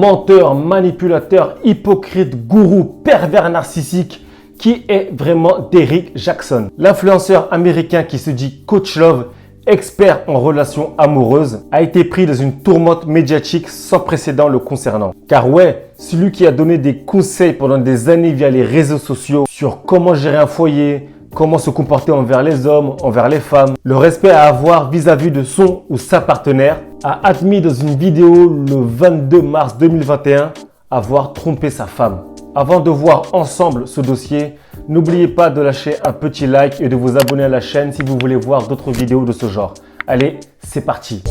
Menteur, manipulateur, hypocrite, gourou, pervers narcissique. Qui est vraiment Derrick Jaxn? L'influenceur américain qui se dit Coach Love, expert en relations amoureuses, a été pris dans une tourmente médiatique sans précédent le concernant. Car ouais, celui qui a donné des conseils pendant des années via les réseaux sociaux sur comment gérer un foyer, comment se comporter envers les hommes, envers les femmes, le respect à avoir vis-à-vis de son ou sa partenaire, a admis dans une vidéo le 22 mars 2021 avoir trompé sa femme. Avant de voir ensemble ce dossier, n'oubliez pas de lâcher un petit like et de vous abonner à la chaîne si vous voulez voir d'autres vidéos de ce genre. Allez, c'est parti!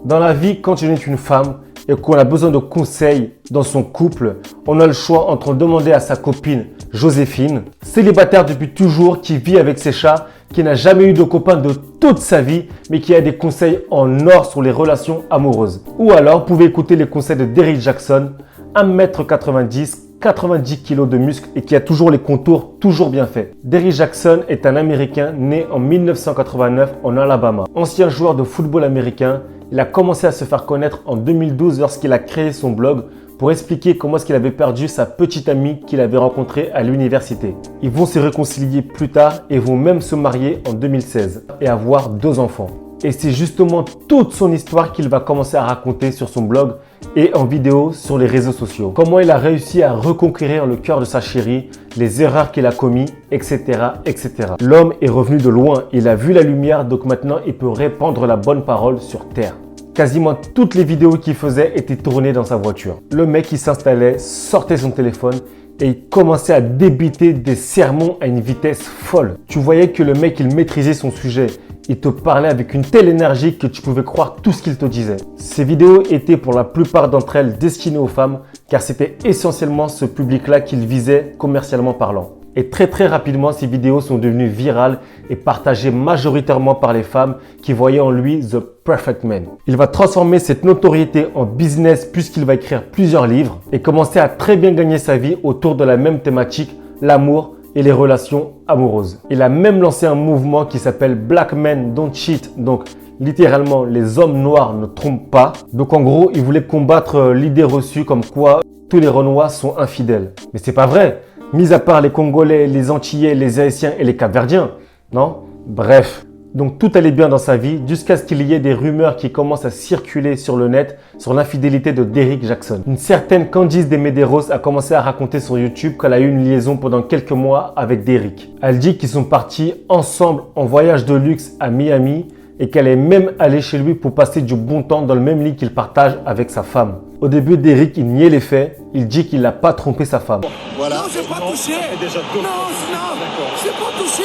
Dans la vie, quand on est une femme et qu'on a besoin de conseils dans son couple, on a le choix entre demander à sa copine Joséphine, célibataire depuis toujours, qui vit avec ses chats, qui n'a jamais eu de copain de toute sa vie, mais qui a des conseils en or sur les relations amoureuses. Ou alors, vous pouvez écouter les conseils de Derrick Jaxn, 1m90, 90 kg de muscles et qui a toujours les contours toujours bien faits. Derrick Jaxn est un Américain né en 1989 en Alabama. Ancien joueur de football américain, il a commencé à se faire connaître en 2012 lorsqu'il a créé son blog pour expliquer comment est-ce qu'il avait perdu sa petite amie qu'il avait rencontrée à l'université. Ils vont se réconcilier plus tard et vont même se marier en 2016 et avoir 2 enfants. Et c'est justement toute son histoire qu'il va commencer à raconter sur son blog et en vidéo sur les réseaux sociaux. Comment il a réussi à reconquérir le cœur de sa chérie, les erreurs qu'il a commises, etc., etc. L'homme est revenu de loin, il a vu la lumière, donc maintenant il peut répandre la bonne parole sur terre. Quasiment toutes les vidéos qu'il faisait étaient tournées dans sa voiture. Le mec, il s'installait, sortait son téléphone et il commençait à débiter des sermons à une vitesse folle. Tu voyais que le mec, il maîtrisait son sujet. Il te parlait avec une telle énergie que tu pouvais croire tout ce qu'il te disait. Ces vidéos étaient pour la plupart d'entre elles destinées aux femmes car c'était essentiellement ce public-là qu'il visait commercialement parlant. Et très rapidement, ces vidéos sont devenues virales et partagées majoritairement par les femmes qui voyaient en lui The Perfect Man. Il va transformer cette notoriété en business puisqu'il va écrire plusieurs livres et commencer à très bien gagner sa vie autour de la même thématique, l'amour et les relations amoureuses. Il a même lancé un mouvement qui s'appelle Black Men Don't Cheat, donc littéralement les hommes noirs ne trompent pas. Donc en gros, il voulait combattre l'idée reçue comme quoi tous les Renois sont infidèles. Mais c'est pas vrai. Mis à part les Congolais, les Antillais, les Haïtiens et les Capverdiens, non? Bref, donc tout allait bien dans sa vie jusqu'à ce qu'il y ait des rumeurs qui commencent à circuler sur le net sur l'infidélité de Derrick Jaxn. Une certaine Candice de Medeiros a commencé à raconter sur YouTube qu'elle a eu une liaison pendant quelques mois avec Derrick. Elle dit qu'ils sont partis ensemble en voyage de luxe à Miami et qu'elle est même allée chez lui pour passer du bon temps dans le même lit qu'il partage avec sa femme. Au début, Derrick, il niait les faits. Il dit qu'il n'a pas trompé sa femme. Voilà. Non, j'ai pas touché. J'ai pas touché.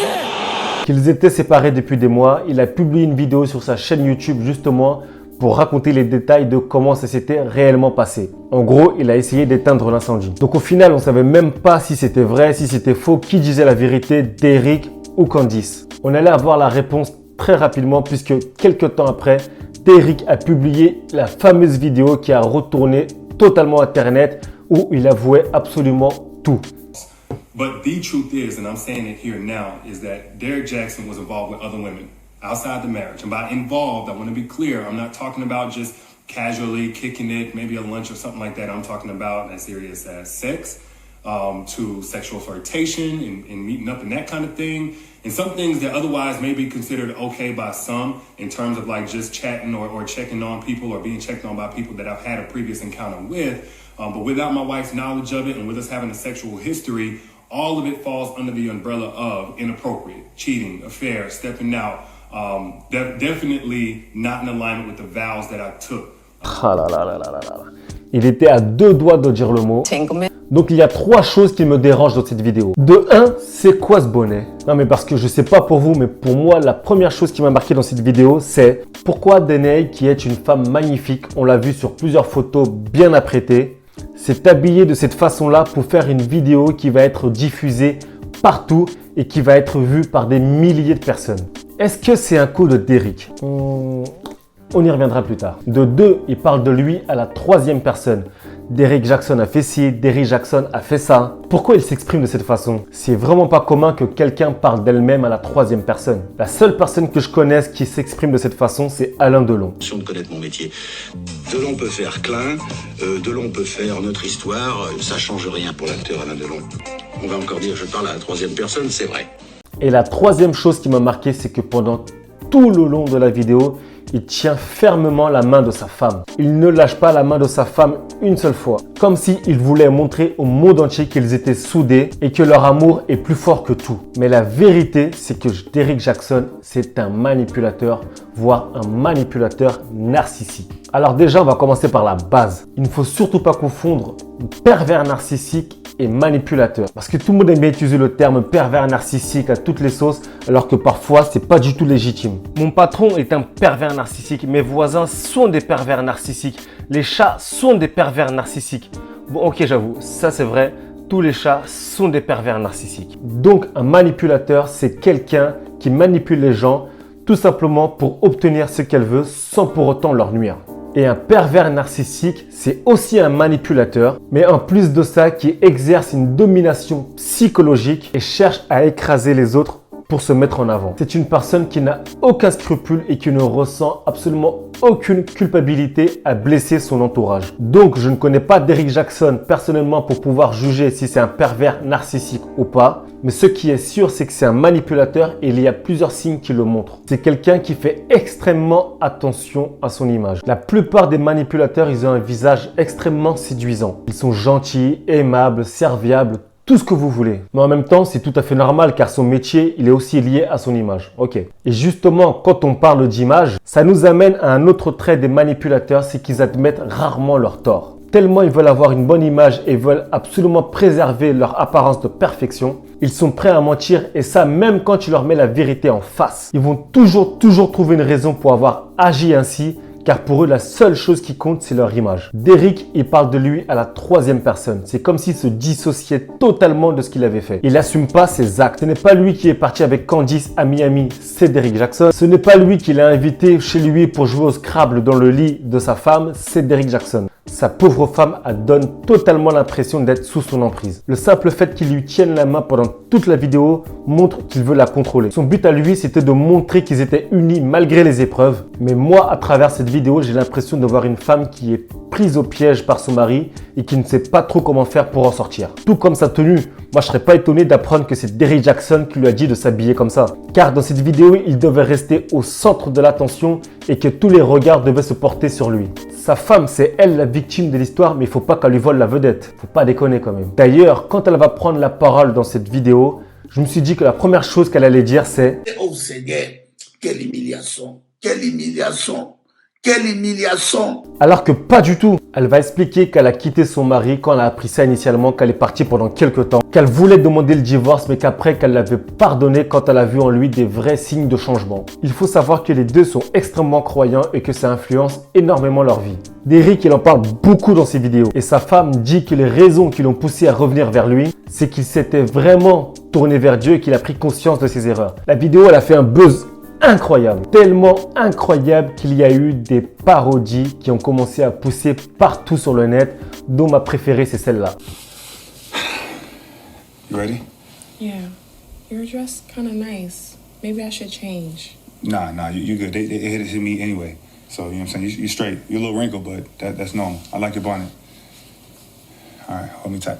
Qu'ils étaient séparés depuis des mois, il a publié une vidéo sur sa chaîne YouTube justement pour raconter les détails de comment ça s'était réellement passé. En gros, il a essayé d'éteindre l'incendie. Donc au final, on ne savait même pas si c'était vrai, si c'était faux, qui disait la vérité, Derrick ou Candice. On allait avoir la réponse très rapidement puisque quelques temps après, Derrick a publié la fameuse vidéo qui a retourné totalement Internet où il avouait absolument tout. But the truth is, and I'm saying it here now, is that Derrick Jaxn was involved with other women outside the marriage. And by involved, I want to be clear, I'm not talking about just casually kicking it, maybe a lunch or something like that. I'm talking about as serious as sex, to sexual flirtation and meeting up and that kind of thing. And some things that otherwise may be considered okay by some in terms of like just chatting or checking on people or being checked on by people that I've had a previous encounter with. But without my wife's knowledge of it and with us having a sexual history, all of it falls under the umbrella of inappropriate, cheating, affair, stepping out. Definitely not in alignment with the vows that I took. Ah là là là là là là. Il était à 2 doigts de dire le mot. Donc il y a 3 choses qui me dérangent dans cette vidéo. De 1, c'est quoi ce bonnet? Non mais parce que je sais pas pour vous, mais pour moi, la première chose qui m'a marqué dans cette vidéo, c'est pourquoi Danae, qui est une femme magnifique, on l'a vu sur plusieurs photos bien apprêtées, s'est habillée de cette façon-là pour faire une vidéo qui va être diffusée partout et qui va être vue par des milliers de personnes. Est-ce que c'est un coup de Derrick? On y reviendra plus tard. De 2, il parle de lui à la 3e personne. Derrick Jackson a fait ci, Derrick Jackson a fait ça. Pourquoi il s'exprime de cette façon? C'est vraiment pas commun que quelqu'un parle d'elle-même à la troisième personne. La seule personne que je connaisse qui s'exprime de cette façon, c'est Alain Delon. De connaître mon métier. Delon peut faire Klein, Delon peut faire notre histoire, ça change rien pour l'acteur Alain Delon. On va encore dire je parle à la troisième personne, c'est vrai. Et la troisième chose qui m'a marqué, c'est que pendant tout le long de la vidéo, il tient fermement la main de sa femme. Il ne lâche pas la main de sa femme une seule fois. Comme s'il voulait montrer au monde entier qu'ils étaient soudés et que leur amour est plus fort que tout. Mais la vérité, c'est que Derrick Jackson, c'est un manipulateur, voire un manipulateur narcissique. Alors déjà, on va commencer par la base. Il ne faut surtout pas confondre pervers narcissique et manipulateur. Parce que tout le monde aime bien utiliser le terme pervers narcissique à toutes les sauces, alors que parfois, c'est pas du tout légitime. Mon patron est un pervers narcissique. Mes voisins sont des pervers narcissiques. Les chats sont des pervers narcissiques. Bon, ok, j'avoue, ça c'est vrai. Tous les chats sont des pervers narcissiques. Donc, un manipulateur, c'est quelqu'un qui manipule les gens tout simplement pour obtenir ce qu'elle veut sans pour autant leur nuire. Et un pervers narcissique, c'est aussi un manipulateur, mais en plus de ça, qui exerce une domination psychologique et cherche à écraser les autres pour se mettre en avant. C'est une personne qui n'a aucun scrupule et qui ne ressent absolument aucune culpabilité à blesser son entourage. Donc, je ne connais pas Derrick Jackson personnellement pour pouvoir juger si c'est un pervers narcissique ou pas. Mais ce qui est sûr, c'est que c'est un manipulateur et il y a plusieurs signes qui le montrent. C'est quelqu'un qui fait extrêmement attention à son image. La plupart des manipulateurs, ils ont un visage extrêmement séduisant. Ils sont gentils, aimables, serviables, tout ce que vous voulez. Mais en même temps, c'est tout à fait normal car son métier, il est aussi lié à son image. Ok. Et justement, quand on parle d'image, ça nous amène à un autre trait des manipulateurs, c'est qu'ils admettent rarement leur tort. Tellement ils veulent avoir une bonne image et veulent absolument préserver leur apparence de perfection, ils sont prêts à mentir et ça même quand tu leur mets la vérité en face. Ils vont toujours trouver une raison pour avoir agi ainsi car pour eux, la seule chose qui compte, c'est leur image. Derrick, il parle de lui à la troisième personne. C'est comme s'il se dissociait totalement de ce qu'il avait fait. Il n'assume pas ses actes. Ce n'est pas lui qui est parti avec Candice à Miami, c'est Derrick Jackson. Ce n'est pas lui qui l'a invité chez lui pour jouer au Scrabble dans le lit de sa femme, c'est Derrick Jackson. Sa pauvre femme donne totalement l'impression d'être sous son emprise. Le simple fait qu'il lui tienne la main pendant toute la vidéo montre qu'il veut la contrôler. Son but à lui, c'était de montrer qu'ils étaient unis malgré les épreuves. Mais moi, à travers cette vidéo, j'ai l'impression de voir une femme qui est prise au piège par son mari et qui ne sait pas trop comment faire pour en sortir. Tout comme sa tenue. Moi, je serais pas étonné d'apprendre que c'est Derrick Jackson qui lui a dit de s'habiller comme ça. Car dans cette vidéo, il devait rester au centre de l'attention et que tous les regards devaient se porter sur lui. Sa femme, c'est elle la victime de l'histoire, mais il faut pas qu'elle lui vole la vedette. Faut pas déconner quand même. D'ailleurs, quand elle va prendre la parole dans cette vidéo, je me suis dit que la première chose qu'elle allait dire, c'est « Oh Seigneur, quelle humiliation, quelle humiliation !» Quelle humiliation! Alors que pas du tout. Elle va expliquer qu'elle a quitté son mari quand elle a appris ça initialement, qu'elle est partie pendant quelques temps, qu'elle voulait demander le divorce mais qu'après qu'elle l'avait pardonné quand elle a vu en lui des vrais signes de changement. Il faut savoir que les deux sont extrêmement croyants et que ça influence énormément leur vie. Derrick, il en parle beaucoup dans ses vidéos et sa femme dit que les raisons qui l'ont poussé à revenir vers lui, c'est qu'il s'était vraiment tourné vers Dieu et qu'il a pris conscience de ses erreurs. La vidéo, elle a fait un buzz incroyable, tellement incroyable qu'il y a eu des parodies qui ont commencé à pousser partout sur le net, dont ma préférée c'est celle-là. You ready? Yeah. Your dress kind of nice. Maybe I should change. Nah, you good. They hit it to me anyway. So, you know what I'm saying? You're straight. You're a little wrinkled, but that's normal. I like your bonnet. All right, hold me tight.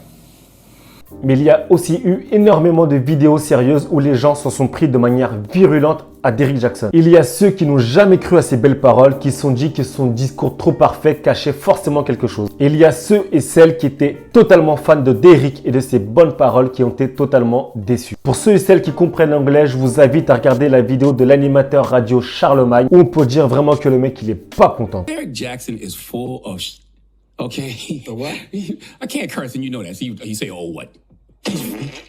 Mais il y a aussi eu énormément de vidéos sérieuses où les gens s'en sont pris de manière virulente à Derrick Jackson. Il y a ceux qui n'ont jamais cru à ses belles paroles, qui se sont dit que son discours trop parfait cachait forcément quelque chose. Et il y a ceux et celles qui étaient totalement fans de Derrick et de ses bonnes paroles qui ont été totalement déçus. Pour ceux et celles qui comprennent l'anglais, je vous invite à regarder la vidéo de l'animateur radio Charlemagne où on peut dire vraiment que le mec il est pas content. Derrick Jackson is full of okay. The what? I can't curse and you know that. So you say, oh, what?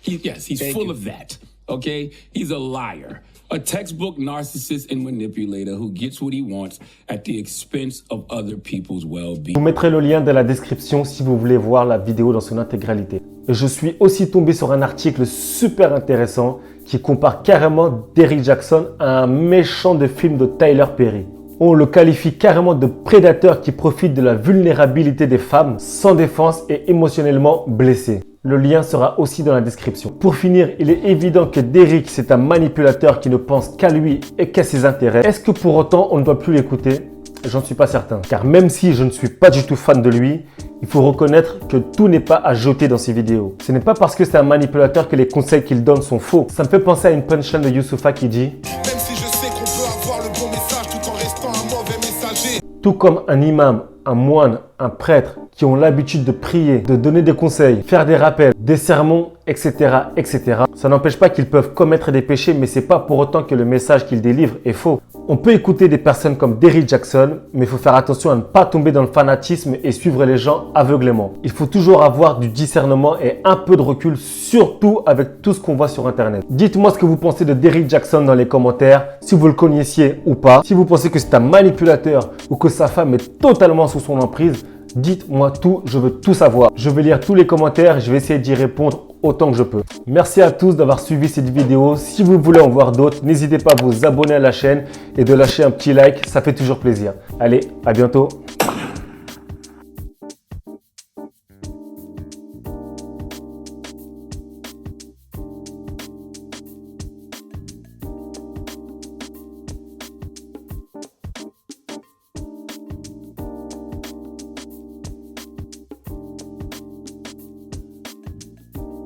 He's full of that. Okay? He's a liar. A textbook narcissist and manipulator who gets what he wants at the expense of other people's well-being. Je vous mettrai le lien dans la description si vous voulez voir la vidéo dans son intégralité. Et je suis aussi tombé sur un article super intéressant qui compare carrément Derrick Jackson à un méchant de film de Tyler Perry. On le qualifie carrément de prédateur qui profite de la vulnérabilité des femmes sans défense et émotionnellement blessées. Le lien sera aussi dans la description. Pour finir, il est évident que Derrick, c'est un manipulateur qui ne pense qu'à lui et qu'à ses intérêts. Est-ce que pour autant, on ne doit plus l'écouter? J'en suis pas certain. Car même si je ne suis pas du tout fan de lui, il faut reconnaître que tout n'est pas à jeter dans ses vidéos. Ce n'est pas parce que c'est un manipulateur que les conseils qu'il donne sont faux. Ça me fait penser à une punchline de Youssoupha qui dit « Même si je sais qu'on peut avoir le bon message tout en restant un mauvais messager. » Tout comme un imam, un moine, un prêtre qui ont l'habitude de prier, de donner des conseils, faire des rappels, des sermons, etc., etc. Ça n'empêche pas qu'ils peuvent commettre des péchés, mais c'est pas pour autant que le message qu'ils délivrent est faux. On peut écouter des personnes comme Derrick Jaxn, mais il faut faire attention à ne pas tomber dans le fanatisme et suivre les gens aveuglément. Il faut toujours avoir du discernement et un peu de recul, surtout avec tout ce qu'on voit sur Internet. Dites-moi ce que vous pensez de Derrick Jaxn dans les commentaires, si vous le connaissiez ou pas. Si vous pensez que c'est un manipulateur ou que sa femme est totalement sous son emprise, dites-moi tout, je veux tout savoir. Je vais lire tous les commentaires et je vais essayer d'y répondre autant que je peux. Merci à tous d'avoir suivi cette vidéo. Si vous voulez en voir d'autres, n'hésitez pas à vous abonner à la chaîne et de lâcher un petit like, ça fait toujours plaisir. Allez, à bientôt.